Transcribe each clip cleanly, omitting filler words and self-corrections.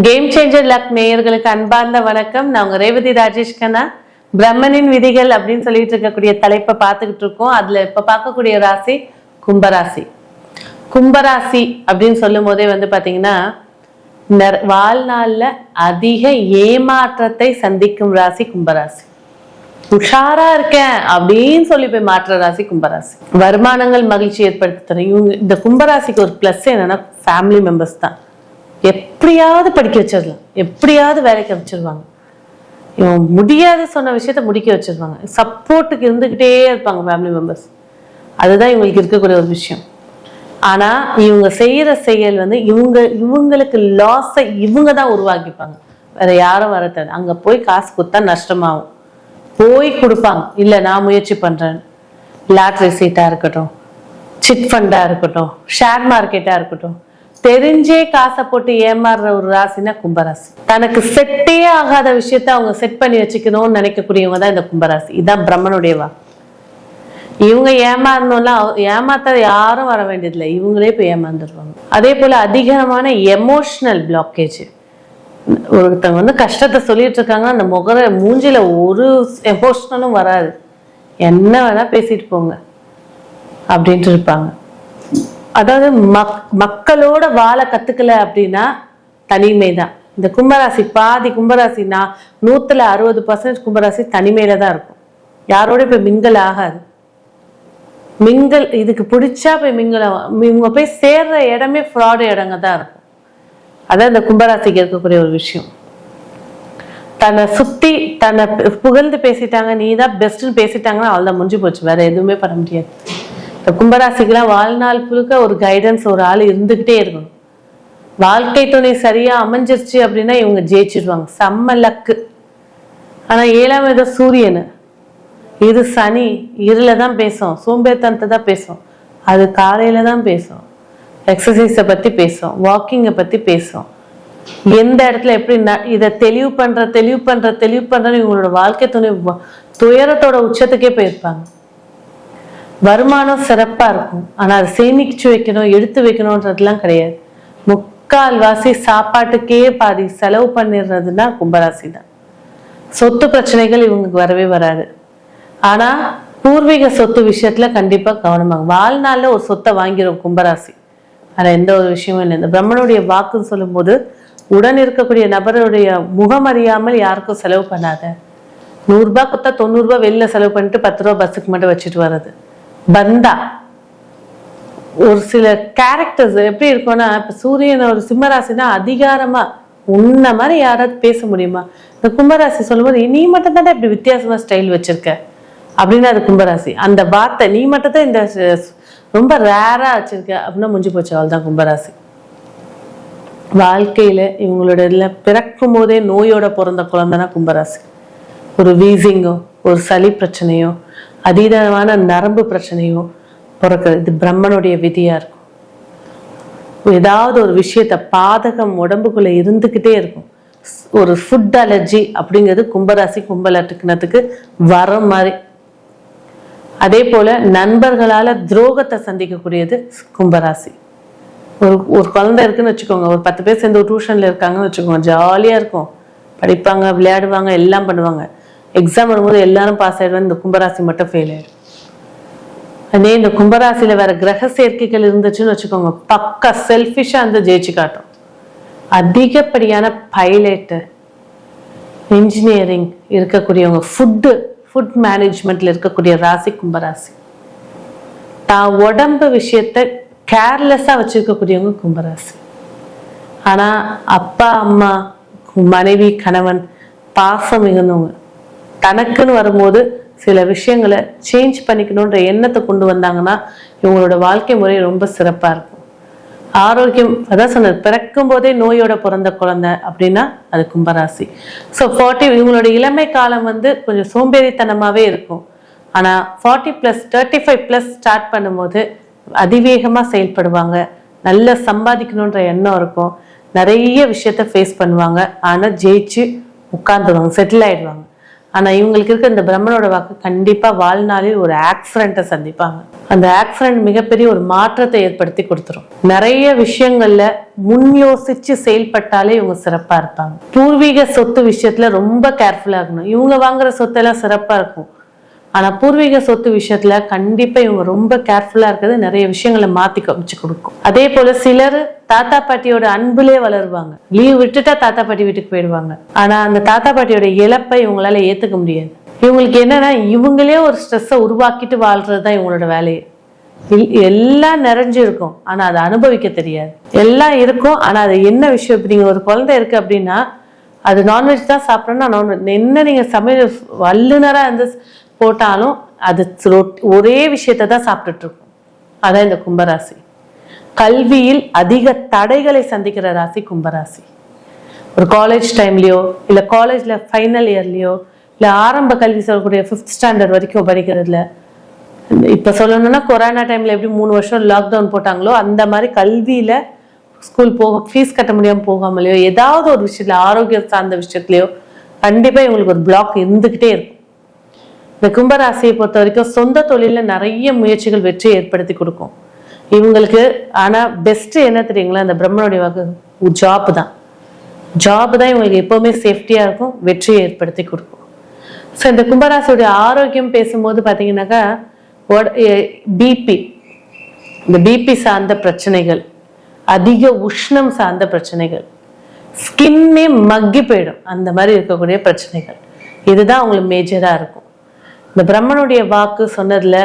Game changer luck நேயர்களுக்கு அன்பார்ந்த வணக்கம். நான் உங்க ரேவதி ராஜேஷ் கண்ணா. பிரம்மனின் விதிகள் அப்படின்னு சொல்லிட்டு இருக்கக்கூடிய தலைப்பை பார்த்துக்கிட்டு இருக்கோம். அதுல இப்ப பார்க்கக்கூடிய ராசி கும்பராசி. கும்பராசி அப்படின்னு சொல்லும் போதே பாத்தீங்கன்னா வாழ்நாள்ல அதிக ஏமாற்றத்தை சந்திக்கும் ராசி கும்பராசி. உஷாரா இருக்கேன் அப்படின்னு சொல்லி போய் மாற்ற ராசி கும்பராசி. வருமானங்கள் மகிழ்ச்சி ஏற்படுத்த இவங்க இந்த கும்பராசிக்கு ஒரு பிளஸ் என்னன்னா ஃபேமிலி மெம்பர்ஸ் தான். எப்படியாவது படிக்க வச்சிடலாம், எப்படியாவது வேலைக்கு வச்சிருவாங்க. இவன் முடியாது சொன்ன விஷயத்த முடிக்க வச்சிருவாங்க. சப்போர்ட்டுக்கு இருந்துகிட்டே இருப்பாங்க ஃபேமிலி மெம்பர்ஸ். அதுதான் இவங்களுக்கு இருக்கக்கூடிய ஒரு விஷயம். ஆனா இவங்க செய்யற செயல் இவங்களுக்கு லாஸை இவங்க தான் உருவாக்கிப்பாங்க, வேற யாரும் வரட்டாது. அங்க போய் காசு கொடுத்தா நஷ்டமாகும், போய் கொடுப்பாங்க. இல்ல நான் முயற்சி பண்றேன். லாட்ரி சீட்டா இருக்கட்டும், சிட் ஃபண்டா இருக்கட்டும், ஷேர் மார்க்கெட்டா இருக்கட்டும், தெரிஞ்சே காசை போட்டு ஏமாறுற ஒரு ராசினா கும்பராசி. தனக்கு செட்டே ஆகாத விஷயத்த அவங்க செட் பண்ணி வச்சுக்கணும்னு நினைக்கக்கூடியவங்க தான் இந்த கும்பராசி. இதுதான் பிரம்மனுடையவா. இவங்க ஏமாறணும்லாம் ஏமாத்த யாரும் வர வேண்டியதில்லை, இவங்களே போய் ஏமாந்துருவாங்க. அதே போல அதிகமான எமோஷனல் பிளாக்கேஜ். ஒருத்தவங்க கஷ்டத்தை சொல்லிட்டு இருக்காங்க, அந்த மூஞ்சில ஒரு எமோஷனலும் வராது. என்ன வேணா பேசிட்டு போங்க அப்படின்ட்டு இருப்பாங்க. அதாவது மக்களோட வாழ கத்துக்கல அப்படின்னா தனிமை தான். இந்த கும்பராசி பாதி கும்பராசி 160% கும்பராசி தனிமையில தான் இருக்கும். யாரோட போய் மிங்கல் ஆகாது. மிங்கல் இதுக்கு பிடிச்சா போய் இவங்க போய் சேர்ற இடமே ஃப்ராடு இடங்க தான் இருக்கும். அதான் இந்த கும்பராசிக்கு இருக்கக்கூடிய ஒரு விஷயம். தன்னை சுத்தி தன்னை புகழ்ந்து பேசிட்டாங்க, நீ தான் பெஸ்ட்னு பேசிட்டாங்கன்னா அவள்தான் முடிஞ்சு போச்சு, வேற எதுவுமே பண்ண முடியாது. இந்த கும்பராசிக்கெல்லாம் வாழ்நாள் முழுக்க ஒரு கைடன்ஸ், ஒரு ஆள் இருந்துகிட்டே இருக்கணும். வாழ்க்கை துணை சரியா அமைஞ்சிருச்சு அப்படின்னா இவங்க ஜெயிச்சிடுவாங்க, செம்ம லக்கு. ஆனா 7ஆம் இடம் சூரியனு, இது சனி, இருள தான் பேசும், சோம்பேத்தனத்தை தான் பேசும். அது காலையில தான் பேசும், எக்ஸசைஸை பத்தி பேசும், வாக்கிங்கை பத்தி பேசும். எந்த இடத்துல எப்படி இதை தெளிவு பண்றன்னு இவங்களோட வாழ்க்கை துணை துயரத்தோட உச்சத்துக்கே போயிருப்பாங்க. வருமானம் சிறப்பா இருக்கும், ஆனா அதை சேமிச்சு வைக்கணும், எடுத்து வைக்கணும்ன்றதுலாம் கிடையாது. முக்கால்வாசி சாப்பாட்டுக்கே பாதி செலவு பண்ணிடுறதுன்னா கும்பராசி தான். சொத்து பிரச்சனைகள் இவங்களுக்கு வரவே வராது. ஆனா பூர்வீக சொத்து விஷயத்துல கண்டிப்பா கவனமாகும். வாழ்நாள்ல ஒரு சொத்தை வாங்கிடும் கும்பராசி. ஆனா எந்த ஒரு விஷயமும் இல்லை. இந்த பிரம்மனுடைய வாக்குன்னு சொல்லும் போது உடன் இருக்கக்கூடிய நபருடைய முகம் அறியாமல் யாருக்கும் செலவு பண்ணாத. 100 ரூபாய் கொடுத்தா 90 ரூபாய் வெளில செலவு பண்ணிட்டு 10 ரூபாய் பஸ்ஸுக்கு மட்டும் வச்சுட்டு வர்றது பந்தா. ஒரு சில கேரக்டர்ஸ் எப்படி இருக்கும்னா, இப்ப சூரியன் ஒரு சிம்மராசினா அதிகாரமா உன்ன மாதிரி யாராவது பேச முடியுமா? இந்த கும்பராசி சொல்லும்போது நீ மட்டும் தானே இப்படி வித்தியாசமா ஸ்டைல் வச்சிருக்க அப்படின்னா அது கும்பராசி. அந்த வார்த்தை நீ மட்டும் தான் இந்த ரொம்ப ரேரா வச்சிருக்க அப்படின்னா முடிஞ்சு போச்சு, அவள் தான் கும்பராசி. வாழ்க்கையில இவங்களோட இதுல பிறக்கும் போதே நோயோட பிறந்த குழந்தைனா கும்பராசி. ஒரு வீசிங்கோ, ஒரு சளி பிரச்சனையோ, அதீதமான நரம்பு பிரச்சனையோ பிறக்கிறது இது பிரம்மனுடைய விதியா இருக்கும். ஏதாவது ஒரு விஷயத்த பாதகம் உடம்புக்குள்ள இருந்துகிட்டே இருக்கும். ஒரு ஃபுட் அலர்ஜி அப்படிங்கிறது கும்பராசி கும்பலட்டுக்கு வர மாதிரி. அதே போல நண்பர்களால துரோகத்தை சந்திக்கக்கூடியது கும்பராசி. ஒரு குழந்தை இருக்குன்னு வச்சுக்கோங்க, ஒரு 10 பேர் சேர்ந்து ஒரு டியூஷன்ல இருக்காங்கன்னு வச்சுக்கோங்க, ஜாலியா இருக்கும், படிப்பாங்க, விளையாடுவாங்க, எல்லாம் பண்ணுவாங்க. எக்ஸாம் வரும்போது எல்லாரும் பாஸ் ஆயிடுவாங்க, இந்த கும்பராசி மட்டும் ஃபெயில் ஆயிடும். அதே இந்த கும்பராசியில வேற கிரக சேர்க்கைகள் இருந்துச்சுன்னு வச்சுக்கோங்க, பக்கா செல்ஃபிஷா அந்த ஜெயிச்சு காட்டும். அதிகப்படியான பைலட், இன்ஜினியரிங் இருக்கக்கூடியவங்க, ஃபுட் மேனேஜ்மெண்ட்ல இருக்கக்கூடிய ராசி கும்பராசி. தான் உடம்பு விஷயத்த கேர்லெஸ்ஸா வச்சிருக்கக்கூடியவங்க கும்பராசி. ஆனா அப்பா அம்மா மனைவி கணவன் பாசம் மிகுந்தவங்க. தனக்குன்னு வரும்போது சில விஷயங்களை சேஞ்ச் பண்ணிக்கணுன்ற எண்ணத்தை கொண்டு வந்தாங்கன்னா இவங்களோட வாழ்க்கை முறை ரொம்ப சிறப்பா இருக்கும். ஆரோக்கியம், அதான் சொன்னது, பிறக்கும் போதே நோயோட பிறந்த குழந்தை அப்படின்னா அது கும்பராசி. ஸோ 40 இவங்களோட இளமை காலம் கொஞ்சம் சோம்பேறித்தனமாவே இருக்கும். ஆனா 40+, 35+ ஸ்டார்ட் பண்ணும்போது அதிவேகமா செயல்படுவாங்க. நல்லா சம்பாதிக்கணுன்ற எண்ணம் இருக்கும், நிறைய விஷயத்த ஃபேஸ் பண்ணுவாங்க. ஆனா ஜெயிச்சு உட்கார்ந்துருவாங்க, செட்டில் ஆயிடுவாங்க. ஆனா இவங்களுக்கு இருக்க இந்த பிரம்மனோட வாக்கு கண்டிப்பா வாழ்நாளில் ஒரு ஆக்சிடென்ட்டை சந்திப்பாங்க. அந்த ஆக்சிடென்ட் மிகப்பெரிய ஒரு மாற்றத்தை ஏற்படுத்தி கொடுத்துரும். நிறைய விஷயங்கள்ல முன் யோசிச்சு செயல்பட்டாலே இவங்க சிறப்பா இருப்பாங்க. பூர்வீக சொத்து விஷயத்துல ரொம்ப கேர்ஃபுல்லா இருக்கணும். இவங்க வாங்குற சொத்தெல்லாம் சிறப்பா இருக்கும், ஆனா பூர்வீக சொத்து விஷயத்துல கண்டிப்பா இவங்க ரொம்ப கேர்ஃபுல்லா இருக்கிறது நிறைய விஷயங்களை மாத்தி கமிச்சு கொடுக்கும். அதே போல சிலர் தாத்தா பாட்டியோட அன்புலே வளருவாங்க. லீவ் விட்டுட்டா தாத்தா பாட்டி வீட்டுக்கு போயிடுவாங்க. ஆனா அந்த தாத்தா பாட்டியோட இழப்பை இவங்களால ஏத்துக்க முடியாது. இவங்களுக்கு என்னன்னா இவங்களே ஒரு ஸ்ட்ரெஸ்ஸை உருவாக்கிட்டு வாழ்றதுதான் இவங்களோட வேலையை. எல்லாம் நிறைஞ்சு இருக்கும், ஆனா அதை அனுபவிக்க தெரியாது. எல்லாம் இருக்கும், ஆனா அது என்ன விஷயம், இப்ப நீங்க ஒரு குழந்தை இருக்கு அப்படின்னா அது நான்வெஜ் தான் சாப்பிடணும்னா நான்வெஜ் என்ன நீங்க சமையல் வல்லுநரா இருந்து போட்டாலும் அது ஒரே விஷயத்தை தான் சாப்பிட்டுட்டு இருக்கும். அதான் இந்த கும்பராசி. கல்வியில் அதிக தடைகளை சந்திக்கிற ராசி கும்பராசி. ஒரு காலேஜ் டைம்லயோ இல்ல காலேஜ்ல ஃபைனல் இயர்லயோ இல்ல ஆரம்ப கல்வி சொல்லக்கூடிய 5th ஸ்டாண்டர்ட் வரைக்கும் படிக்கிறதுல, இப்ப சொல்லணும்னா கொரோனா டைம்ல எப்படி 3 வருஷம் லாக்டவுன் போட்டாங்களோ அந்த மாதிரி கல்வியில ஸ்கூல் போக ஃபீஸ் கட்ட முடியாம போகாமலையோ ஏதாவது ஒரு விஷயத்துல ஆரோக்கியம் சார்ந்த விஷயத்துலயோ கண்டிப்பா இவங்களுக்கு ஒரு பிளாக் இருந்துகிட்டே இருக்கும். இந்த கும்பராசியை பொறுத்த வரைக்கும் சொந்த தொழில நிறைய முயற்சிகள் வெற்றி ஏற்படுத்தி கொடுக்கும் இவங்களுக்கு. ஆனா பெஸ்ட் என்ன தெரியுங்களா, இந்த பிரம்மனுடைய வாக்கு ஜாப் தான். ஜாப் தான் இவங்களுக்கு எப்பவுமே சேஃப்டியா இருக்கும், வெற்றியை ஏற்படுத்தி கொடுக்கும். ஸோ இந்த கும்பராசியுடைய ஆரோக்கியம் பேசும்போது பாத்தீங்கன்னாக்கா பிபி, இந்த பிபி சார்ந்த பிரச்சனைகள், அதிக உஷ்ணம் சார்ந்த பிரச்சனைகள், ஸ்கின்னே மக்கி போயிடும், அந்த மாதிரி இருக்கக்கூடிய பிரச்சனைகள், இதுதான் அவங்களுக்கு மேஜரா இருக்கும். இந்த பிரம்மனுடைய வாக்கு சொன்னதுல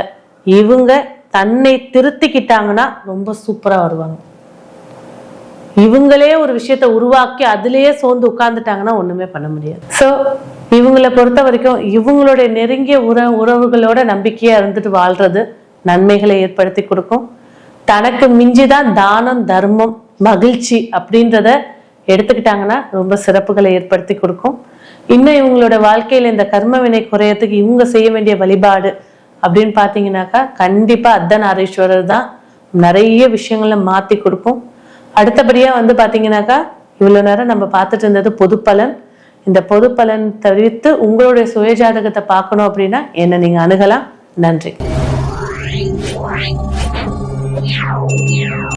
இவங்க தன்னை திருத்திக்கிட்டாங்கன்னா ரொம்ப சூப்பரா வருவாங்க. இவங்களே ஒரு விஷயத்த உருவாக்கி அதுலயே சோர்ந்து உட்கார்ந்துட்டாங்கன்னா ஒண்ணுமே பண்ண முடியாது. சோ இவங்களை பொறுத்த வரைக்கும் இவங்களுடைய நெருங்கிய உறவுகளோட நம்பிக்கையா இருந்துட்டு வாழ்றது நன்மைகளை ஏற்படுத்தி கொடுக்கும். தனக்கு மிஞ்சிதான் தானம் தர்மம் மகிழ்ச்சி அப்படின்றத எடுத்துக்கிட்டாங்கன்னா ரொம்ப சிறப்புகளை ஏற்படுத்தி கொடுக்கும். இன்னும் இவங்களோட வாழ்க்கையில இந்த கர்ம வினை குறையத்துக்கு இவங்க செய்ய வேண்டிய வழிபாடு அப்படின்னு பாத்தீங்கன்னாக்கா கண்டிப்பா அர்த்தநாரீஸ்வரர் தான் நிறைய விஷயங்களை மாத்தி கொடுக்கும். அடுத்தபடியா பாத்தீங்கன்னாக்கா இவ்வளவு நேரம் நம்ம பார்த்துட்டு இருந்தது பொது பலன். இந்த பொது பலன் தவிர்த்து உங்களுடைய சுயஜாதகத்தை பார்க்கணும் அப்படின்னா என்ன நீங்க அணுகலாம். நன்றி.